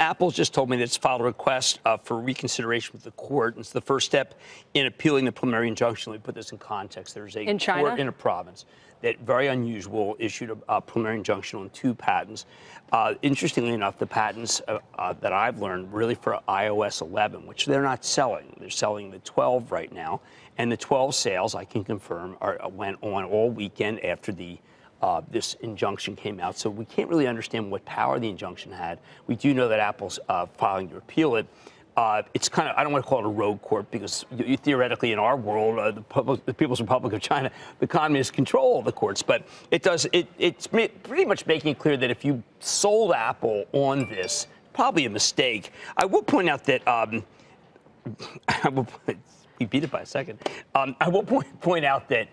Apple's just told me that it's filed a request for reconsideration with the court. It's the first step in appealing the preliminary injunction. Let me put this in context. There's a court in a province that, very unusual, issued a preliminary injunction on 2 patents. Interestingly enough, the patents that I've learned really for iOS 11, which they're not selling. They're selling the 12 right now. And the 12 sales, I can confirm, went on all weekend after this injunction came out. So we can't really understand what power the injunction had. We do know that Apple's filing to appeal it. It's kind of, I don't want to call it a rogue court because theoretically in our world, the People's Republic of China, the communists control the courts. But it's pretty much making it clear that if you sold Apple on this, probably a mistake. I will point out that, we beat it by a second. I will point out that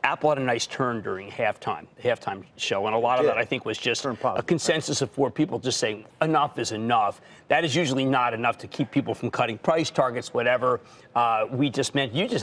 Apple had a nice turn during the halftime show, and a lot of that, I think, was just a consensus of 4 people just saying enough is enough. That is usually not enough to keep people from cutting price targets, whatever. You just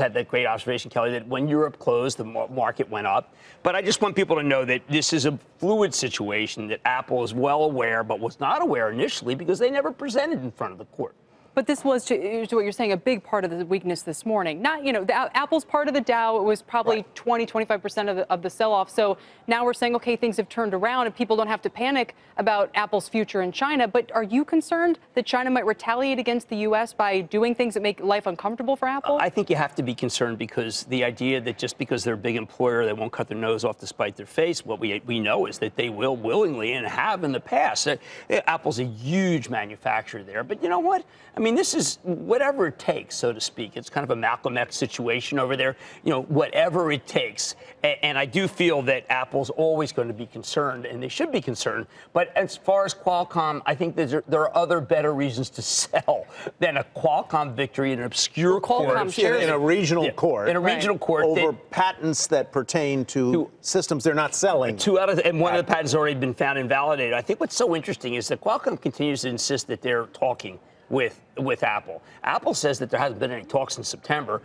had that great observation, Kelly, that when Europe closed, the market went up. But I just want people to know that this is a fluid situation, that Apple is well aware, but was not aware initially because they never presented in front of the court. But this was, to what you're saying, a big part of the weakness this morning. Not, Apple's part of the Dow. It was probably 20-25% of the sell-off. So now we're saying, okay, things have turned around and people don't have to panic about Apple's future in China. But are you concerned that China might retaliate against the U.S. by doing things that make life uncomfortable for Apple? I think you have to be concerned because the idea that just because they're a big employer, they won't cut their nose off to spite their face. What we know is that they will willingly and have in the past. Apple's a huge manufacturer there. But you know what? I mean, this is whatever it takes, so to speak. It's kind of a Malcolm X situation over there, whatever it takes. And I do feel that Apple's always going to be concerned, and they should be concerned. But as far as Qualcomm, I think there are other better reasons to sell than a Qualcomm victory in an obscure court. In a regional court. In a regional court. Over patents that pertain to systems they're not selling. And one of the patents has already been found invalidated. I think what's so interesting is that Qualcomm continues to insist that they're talking with Apple. Apple says that there hasn't been any talks in September.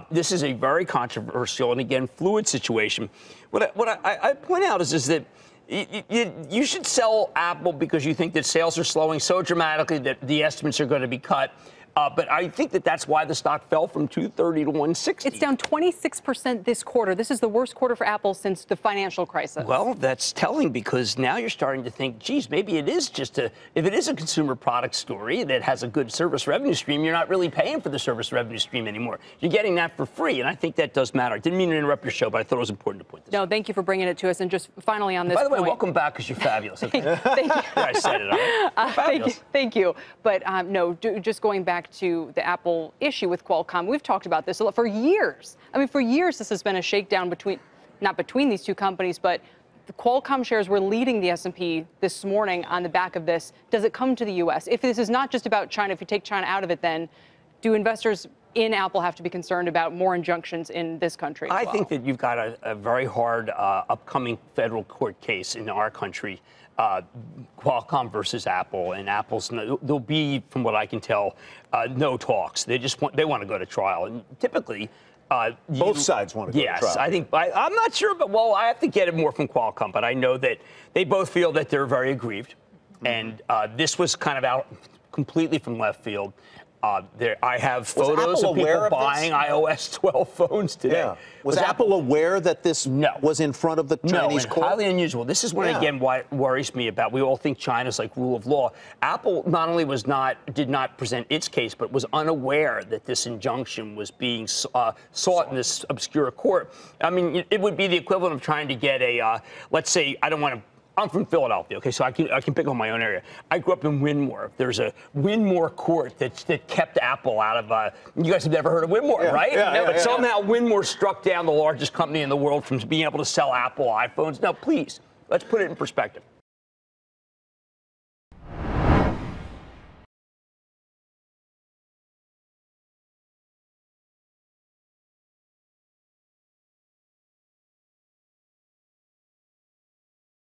This is a very controversial and, again, fluid situation. What I point out is that you should sell Apple because you think that sales are slowing so dramatically that the estimates are going to be cut. But I think that's why the stock fell from 230 to 160. It's down 26% this quarter. This is the worst quarter for Apple since the financial crisis. Well, that's telling because now you're starting to think, geez, maybe it is if it is a consumer product story that has a good service revenue stream, you're not really paying for the service revenue stream anymore. You're getting that for free, and I think that does matter. I didn't mean to interrupt your show, but I thought it was important to point this out. No, thank you for bringing it to us. And just finally on this By the way, welcome back because you're fabulous. Okay? Thank you. I said it. Fabulous. Thank you. But no, just going back to the Apple issue with Qualcomm, we've talked about this a lot for years. I mean, for years, this has been a shakedown not between these two companies, but the Qualcomm shares were leading the S&P this morning on the back of this. Does it come to the U.S.? If this is not just about China, if you take China out of it, then do investors in Apple have to be concerned about more injunctions in this country as well? I think that you've got a very hard upcoming federal court case in our country. Qualcomm versus Apple, and there'll be, from what I can tell, no talks. They want to go to trial, and typically, both sides want to go to trial. Yes, I think I'm not sure, but I have to get it more from Qualcomm. But I know that they both feel that they're very aggrieved, and this was kind of out completely from left field. I have photos of people buying iOS 12 phones today. Yeah. Was Apple aware that this was in front of the Chinese court? Highly unusual. This is again, what worries me about. We all think China's like rule of law. Apple not only did not present its case, but was unaware that this injunction was being sought in this obscure court. I mean, it would be the equivalent of trying to get let's say, I'm from Philadelphia, okay, so I can pick on my own area. I grew up in Winmore. There's a Winmore court that kept Apple out of. You guys have never heard of Winmore, right? But somehow Winmore struck down the largest company in the world from being able to sell Apple iPhones. Now, please, let's put it in perspective.